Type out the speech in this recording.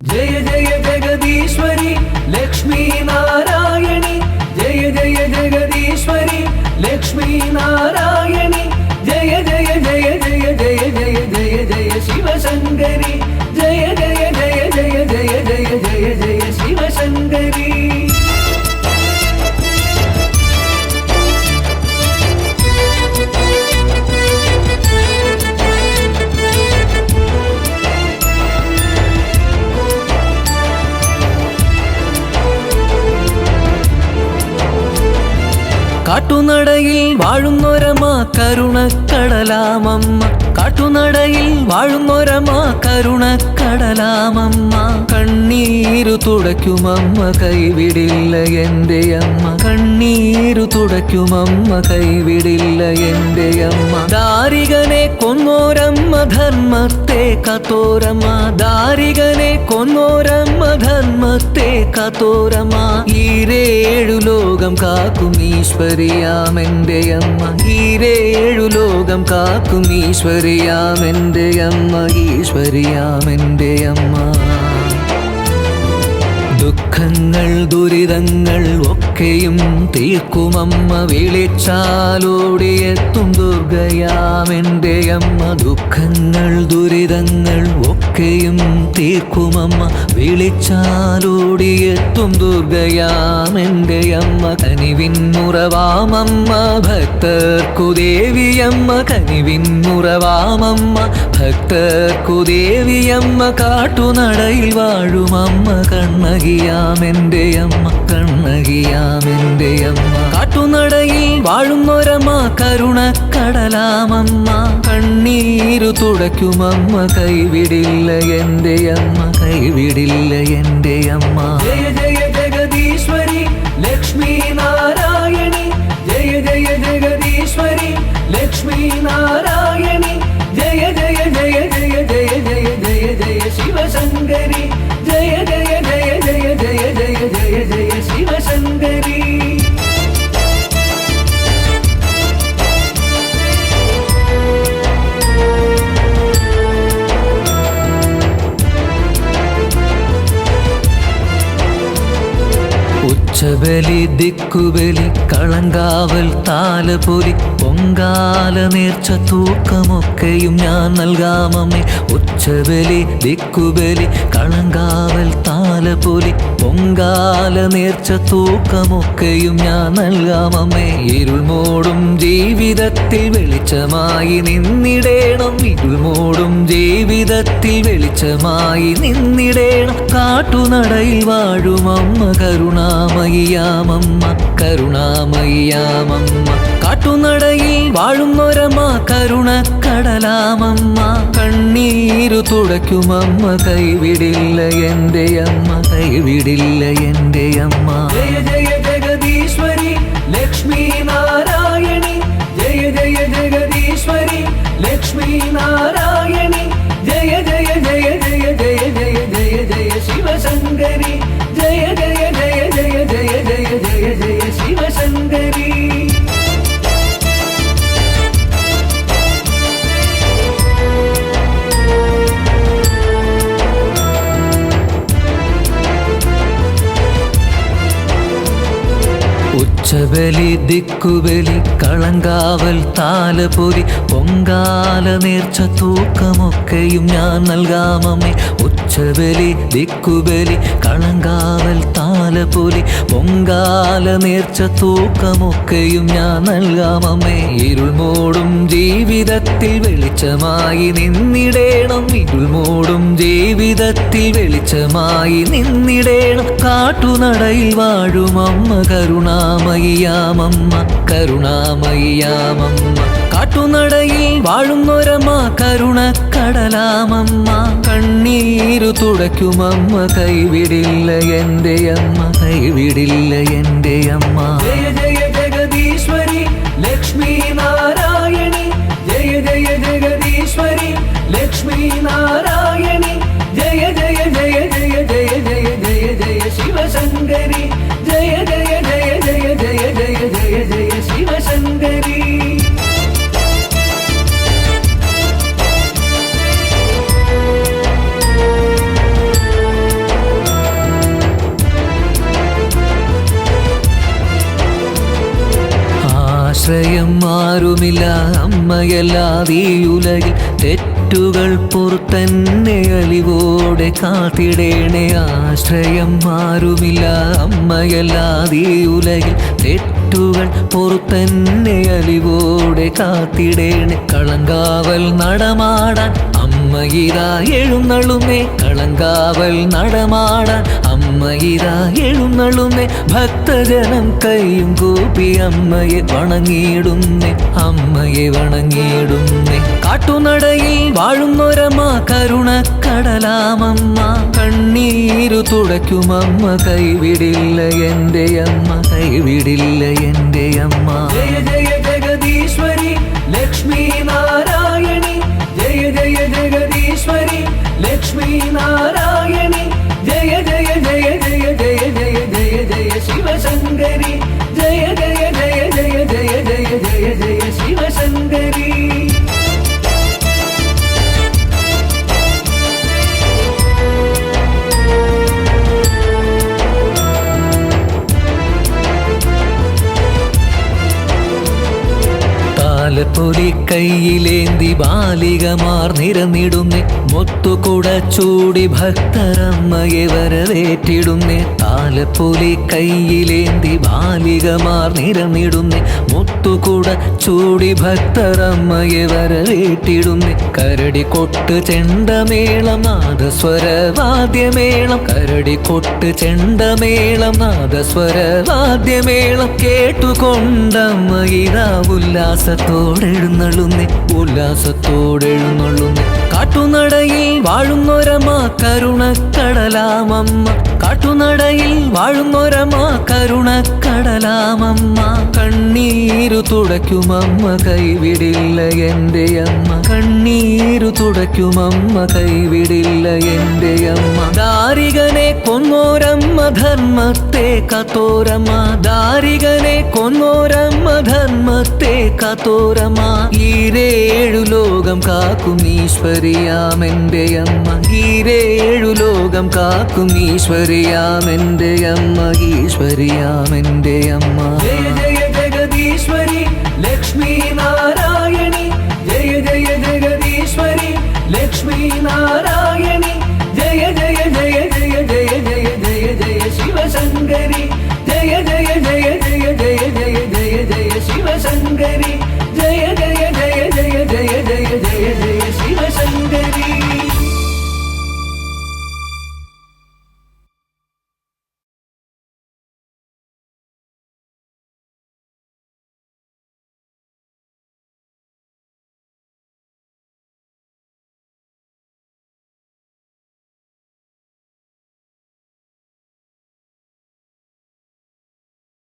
जय जय जगदीश्वरी लक्ष्मी नारायणी, जय जय जगदीश्वरी लक्ष्मी नारायणी, जय जय जय जय जय जय जय जय शिवशंकरी, जय जय जय जय जय जय जय जय शिवशंकरी। കാട്ടുനടയിൽ വാഴുന്നൊരമ്മ കരുണക്കടലാമമ്മ, കാട്ടുനടയിൽ വാഴുന്നൊരമ്മ കരുണക്കടലാമമ്മ, കണ്ണീരു തുടയ്ക്കുമമ്മ കൈവിടില്ല എൻ്റെ അമ്മ, കണ്ണീരു തുടയ്ക്കുമമ്മ കൈവിടില്ല എൻ്റെ അമ്മ. ദാരികനെ കൊന്നോരമ്മ ധർമ്മത്തെ കാത്തോരമ്മ, ദാരികനെ കൊന്നോരമ്മ ധർമ്മത്തെ കാത്തോരമ്മ, ഈരേഴു ലോകം കാക്കും ഈശ്വരിയാമെൻ്റെ അമ്മ, ഈരേഴു ലോകം കാക്കും ഈശ്വരിയാമെൻ്റെ അമ്മ, ഈശ്വരിയാമെൻ്റെ അമ്മ. ദുഃഖങ്ങൾ ദുരിതങ്ങൾ ഒക്കെയും തീർക്കുമമ്മ, വിളിച്ചാലോടിയെത്തും ദുർഗയാമെൻ്റെ അമ്മ, ദുഃഖങ്ങൾ ദുരിതങ്ങൾ ഒക്കെയും തീർക്കുമമ്മ, വിളിച്ചാലോടിയെത്തും ദുർഗയാമെൻ്റെ അമ്മ. കനിവിന്നുറവാമമ്മ ഭക്തർക്കു ദേവിയമ്മ, കനിവിന്നുറവാമമ്മ ഭക്തർക്കു ദേവിയമ്മ, കാട്ടുനടയിൽ വാഴുമമ്മ കണ്ണകിയാമെൻ്റെ അമ്മ, കണ്ണകിയാമെൻ്റെ അമ്മ. കാട്ടുനടയിൽ വാഴുന്നൊരമ്മ കരുണക്കടലാമമ്മ, കണ്ണീരു തുടയ്ക്കുമമ്മ കൈവിടില്ല എൻ്റെ അമ്മ, കൈവിടില്ല എൻ്റെ അമ്മ. ജയ ജയ ജഗദീശ്വരി ലക്ഷ്മി നാരായണി, ജയ ജയ ജഗദീശ്വരി ലക്ഷ്മി നാരായണി, ജയ ജയ ജയ ജയ ജയ ജയ ജയ ജയ ശിവശങ്കരി, ജയ ജയ ജയ ജയ ജയ ജയ ജയ ജയ ശിവശങ്കരി. ഉച്ചബലി ദിക്കുബലി കളങ്കാവൽ താലപൊലി പൊങ്കാല നേർച്ച തൂക്കമൊക്കെയും ഞാൻ നൽകാമമ്മേ, ഉച്ചബലി ദിക്കുബലി കളങ്കാവൽ താലപൊലി പൊങ്കാല നേർച്ച തൂക്കമൊക്കെയും ഞാൻ നൽകാമമ്മേ. ഇരുൾ മൂടും ജീവിതത്തിൽ വെളിച്ചമായി നിന്നിടേണം, ഇരുൾ മൂടും ജീവിതത്തിൽ വെളിച്ചമായി നിന്നിടേണം, കാട്ടുനടയിൽ വാഴുമമ്മ കരുണാമയിയാമമ്മ, കരുണാമയിയാമമ്മ. കാട്ടുനടയിൽ വാഴുന്നൊരമ്മ കരുണക്കടലാമമ്മ, കണ്ണീരു തുടയ്ക്കുമമ്മ കൈവിടില്ല എൻ്റെ അമ്മ, കൈവിടില്ല എൻ്റെ അമ്മ. ജയ ജയ ജഗദീശ്വരി ലക്ഷ്മി നാരായണി, ജയ ജയ ജഗദീശ്വരി ലക്ഷ്മി നാരായണി, ജയ ജയ ജയ ജയ ജയ ജയ ജയ ജയ ശിവശങ്കരി, ജയ ജയ ജയ ജയ ജയ ജയ ജയ ജയ ശിവശങ്കരി. ഉച്ചബലി ദിക്കുബലി കളങ്കാവൽ താലപൊലി പൊങ്കാല നേർച്ച തൂക്കമൊക്കെയും ഞാൻ നൽകാമമ്മേ, ഉച്ചബലി ദിക്കുബലി കളങ്കാവൽ താലപൊലി പൊങ്കാല നേർച്ച തൂക്കമൊക്കെയും ഞാൻ നൽകാമമ്മേ. ഇരുൾ മൂടും ജീവിതത്തിൽ വെളിച്ചമായി നിന്നിടേണം, ഇരുൾ മൂടും ജീവിതത്തിൽ വെളിച്ചമായി നിന്നിടേണം, കാട്ടുനടയിൽ വാഴുമമ്മ കരുണാമയിയാമമ്മ, കരുണാമയിയാമമ്മ. കാട്ടുനടയിൽ വാഴുന്നൊരമ്മ കരുണക്കടലാമമ്മ, കണ്ണീരു തുടയ്ക്കുമമ്മ കൈവിടില്ല എൻ്റെ അമ്മ, കൈവിടില്ല എൻ്റെ അമ്മ. ജയ ജയ ജഗദീശ്വരി ലക്ഷ്മി നാരായണി, ജയ ജയ ജഗദീശ്വരി ലക്ഷ്മി നാരായണി, ജയ ജയ ജയ ജയ ജയ ജയ ജയ ജയ ശിവശങ്കരി, ജയ ജയ ജയ ജയ ജയ ജയ ജയ ജയ ശിവശങ്കരി. ആശ്രയം ആരുമില്ല അമ്മയല്ലാതെ ഈ ഉലകിൽ തെറ്റുകൾ പുറത്തന്നെ അലിവോടെ കാത്തിടേണേ ആശ്രയം ആരുമില്ല അമ്മയല്ലാതെ ഈ ഉലകിൽ തെറ്റുകൾ പുറത്തന്നെ അലിവോടെ കാത്തിടേണേ കളങ്കാവൽ നടമാടാൻ അമ്മയിതാ എഴുന്നള്ളുമേ കളങ്കാവൽ നടമാടാൻ അമ്മയിതാ എഴുന്നള്ളുമേ ഭക്തജനം കൈയും കൂപ്പി അമ്മയെ വണങ്ങിയിടുന്നേ അമ്മയെ വണങ്ങിയിടുന്നേ കാട്ടുനടയിൽ വാഴുന്നൊരമ്മ കരുണക്കടലാമമ്മ കണ്ണീരു തുടയ്ക്കുമമ്മ കൈവിടില്ല എൻ്റെ അമ്മ കൈവിടില്ല എൻ്റെ അമ്മ ജയ ജയ ജഗദീശ്വരി ലക്ഷ്മി നാരായണി ജയ ജയ ജഗദീശ്വരി ലക്ഷ്മി നാരായണി ജയ ജയ ജയ ജയ ജയ ജയ ജയ ജയ ശിവശങ്കരി ജയ ജയ ജയ ജയ ജയ ജയ ജയ ജയ ശിവശങ്കരി താലപ്പൊലി കയ്യിലേന്തി ബാലികമാർ നിരന്നിടുന്നേ മുത്തുകുട ചൂടി ഭക്തരമ്മയെ വരവേറ്റിടുന്നേ താലപ്പൊലി കയ്യിലേന്തി ബാലികമാർ നിരന്നിടുന്നേ മുത്തുകുട ചൂടി ഭക്തരമ്മയെ വരവേറ്റിടുന്നേ കരടിക്കൊട്ട് ചെണ്ടമേളം നാദസ്വരവാദ്യമേളം കരടിക്കൊട്ട് ചെണ്ടമേളം നാദസ്വരവാദ്യമേളം കേട്ടുകൊണ്ടമ്മ ഇതാ ഉല്ലാസത്തോടെഴുന്നള്ളുന്നേ ഉല്ലാസത്തോടെഴുന്നള്ളുന്നേ കാട്ടുനടയിൽ വാഴുന്നൊരമ്മ കരുണക്കടലാമമ്മ കാട്ടുനടയിൽ വാഴുന്നൊരമ്മ കരുണക്കടലാമമ്മ കണ്ണീരു തുടയ്ക്കുമമ്മ കൈവിടില്ല എൻ്റെ അമ്മ കണ്ണീരു തുടയ്ക്കുമമ്മ കൈവിടില്ല എൻ്റെ അമ്മ ദാരികനെ കൊന്നോരമ്മ ധർമ്മത്തെ കാത്തോരമ്മ ദാരികനെ കൊന്നോരമ്മ ധർമ്മത്തെ കാത്തോരമ്മ ഈരേഴു ലോകം കാക്കും ഈശ്വരിയാമെൻ്റെ അമ്മ ഈരേഴു ലോകം കാക്കും ഈശ്വരിയാമെൻ്റെ അമ്മ ഈശ്വരിയാമെൻ്റെ അമ്മ ജയ ജയ ജഗദീശ്വരി ലക്ഷ്മി നാരായണി ജയ ജയ ജഗദീശ്വരി ലക്ഷ്മി നാരായണി